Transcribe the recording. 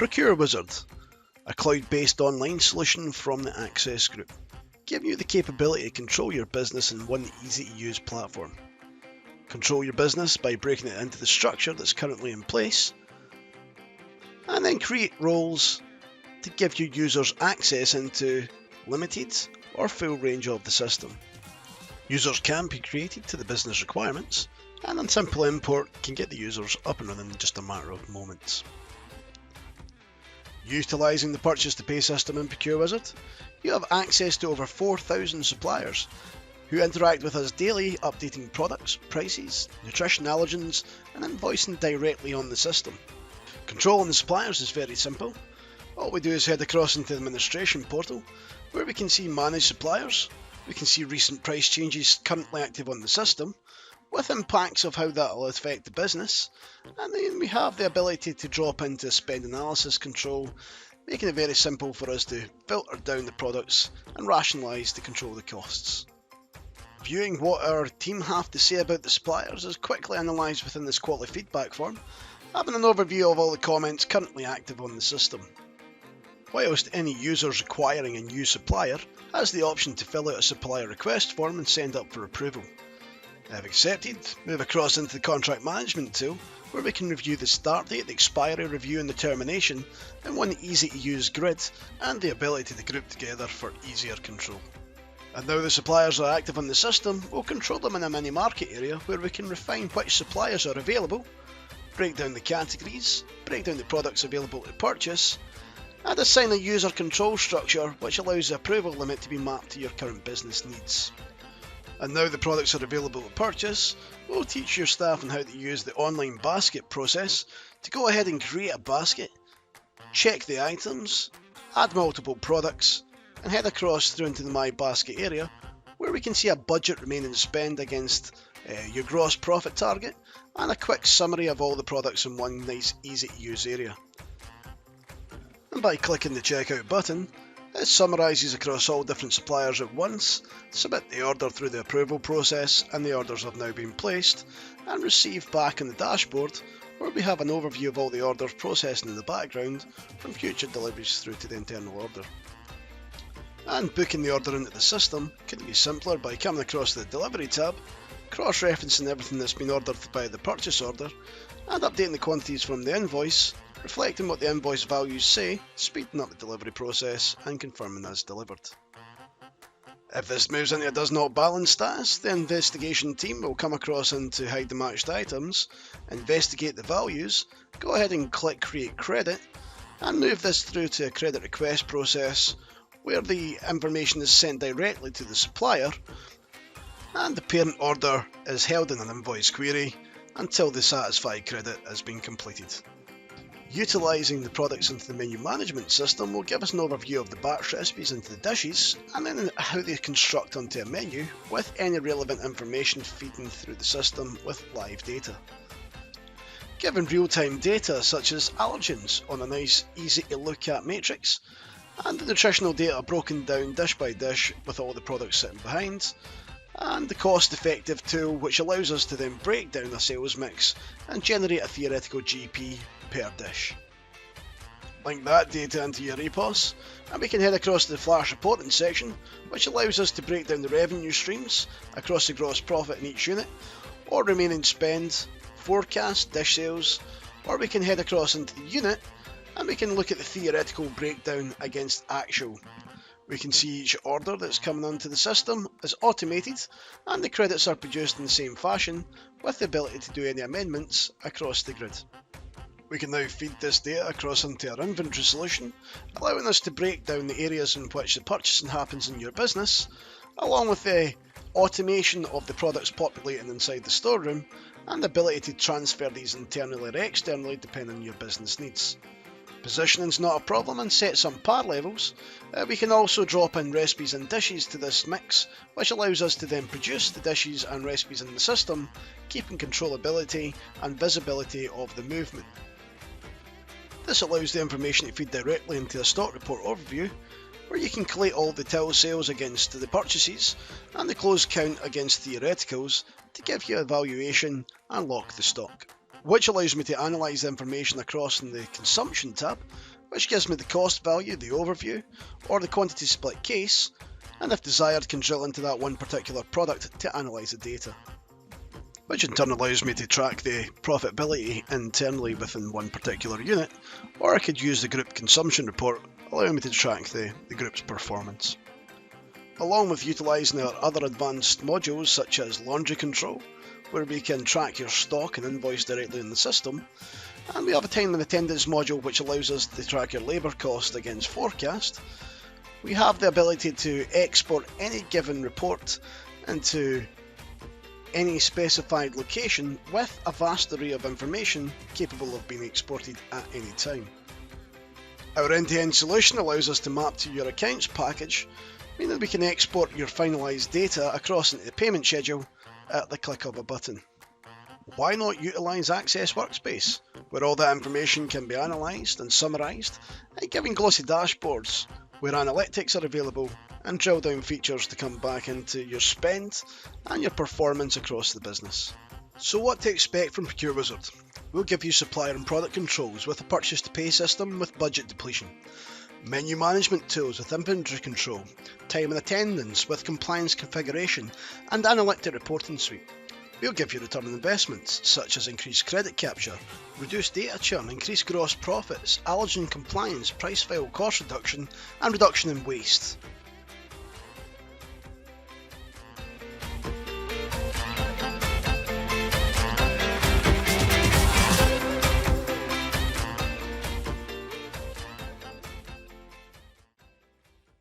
Procure Wizard, a cloud-based online solution from the Access Group, giving you the capability to control your business in one easy-to-use platform. Control your business by breaking it into the structure that's currently in place, and then create roles to give you users access into limited or full range of the system. Users can be created to the business requirements, and on simple import can get the users up and running in just a matter of moments. Utilising the purchase to pay system in Procure Wizard, you have access to over 4,000 suppliers who interact with us daily, updating products, prices, nutrition allergens, and invoicing directly on the system. Controlling the suppliers is very simple. All we do is head across into the administration portal, where we can see manage suppliers, we can see recent price changes currently active on the system, with impacts of how that will affect the business, and then we have the ability to drop into spend analysis control, making it very simple for us to filter down the products and rationalise to control the costs. Viewing what our team have to say about the suppliers is quickly analysed within this quality feedback form, having an overview of all the comments currently active on the system. Whilst any users requiring a new supplier has the option to fill out a Supplier Request form and send up for approval. If accepted, move across into the Contract Management tool, where we can review the start date, the expiry review and the termination in one easy to use grid, and the ability to group together for easier control. And now the suppliers are active on the system, we'll control them in a mini market area where we can refine which suppliers are available, break down the categories, break down the products available to purchase, and assign a user control structure which allows the approval limit to be mapped to your current business needs. And now the products are available to purchase, we'll teach your staff on how to use the online basket process to go ahead and create a basket, check the items, add multiple products, and head across through into the My Basket area, where we can see a budget remaining spend against your gross profit target, and a quick summary of all the products in one nice easy to use area. And by clicking the checkout button, it summarises across all different suppliers at once, submit the order through the approval process, and the orders have now been placed and received back in the dashboard, where we have an overview of all the orders processing in the background from future deliveries through to the internal order. And booking the order into the system couldn't be simpler by coming across the Delivery tab, cross-referencing everything that's been ordered by the purchase order, and updating the quantities from the invoice, reflecting what the invoice values say, speeding up the delivery process and confirming as delivered. If this moves into a does not balance status, the investigation team will come across into hide the matched items, investigate the values, go ahead and click create credit, and move this through to a credit request process where the information is sent directly to the supplier, and the parent order is held in an invoice query until the satisfied credit has been completed. Utilising the products into the menu management system will give us an overview of the batch recipes into the dishes, and then how they construct onto a menu, with any relevant information feeding through the system with live data. Given real-time data such as allergens on a nice easy to look at matrix, and the nutritional data broken down dish by dish with all the products sitting behind, and the cost-effective tool which allows us to then break down a sales mix and generate a theoretical GP per dish. Link that data into your EPOS, and we can head across to the flash reporting section, which allows us to break down the revenue streams across the gross profit in each unit, or remaining spend, forecast, dish sales, or we can head across into the unit and we can look at the theoretical breakdown against actual. We can see each order that's coming onto the system is automated, and the credits are produced in the same fashion with the ability to do any amendments across the grid. We can now feed this data across into our inventory solution, allowing us to break down the areas in which the purchasing happens in your business, along with the automation of the products populating inside the storeroom, and the ability to transfer these internally or externally depending on your business needs. Positioning is not a problem and set some par levels. We can also drop in recipes and dishes to this mix, which allows us to then produce the dishes and recipes in the system, keeping controllability and visibility of the movement. This allows the information to feed directly into a stock report overview, where you can collate all the till sales against the purchases and the close count against theoreticals to give you a valuation and lock the stock, which allows me to analyse the information across in the consumption tab which gives me the cost value, the overview, or the quantity split case, and if desired can drill into that one particular product to analyse the data, which in turn allows me to track the profitability internally within one particular unit, or I could use the group consumption report, allowing me to track the group's performance. Along with utilising our other advanced modules such as laundry control, where we can track your stock and invoice directly in the system, and we have a time and attendance module which allows us to track your labour cost against forecast. We have the ability to export any given report into any specified location with a vast array of information capable of being exported at any time. Our end-to-end solution allows us to map to your accounts package, meaning we can export your finalised data across into the payment schedule at the click of a button. Why not utilise Access Workspace, where all that information can be analysed and summarised, and giving glossy dashboards where analytics are available and drill down features to come back into your spend and your performance across the business. So what to expect from Procure Wizard? We'll give you supplier and product controls with a purchase to pay system with budget depletion, menu management tools with inventory control, time and attendance with compliance configuration, and analytic reporting suite. We'll give you return on investments such as increased credit capture, reduced data churn, increased gross profits, allergen compliance, price file cost reduction, and reduction in waste.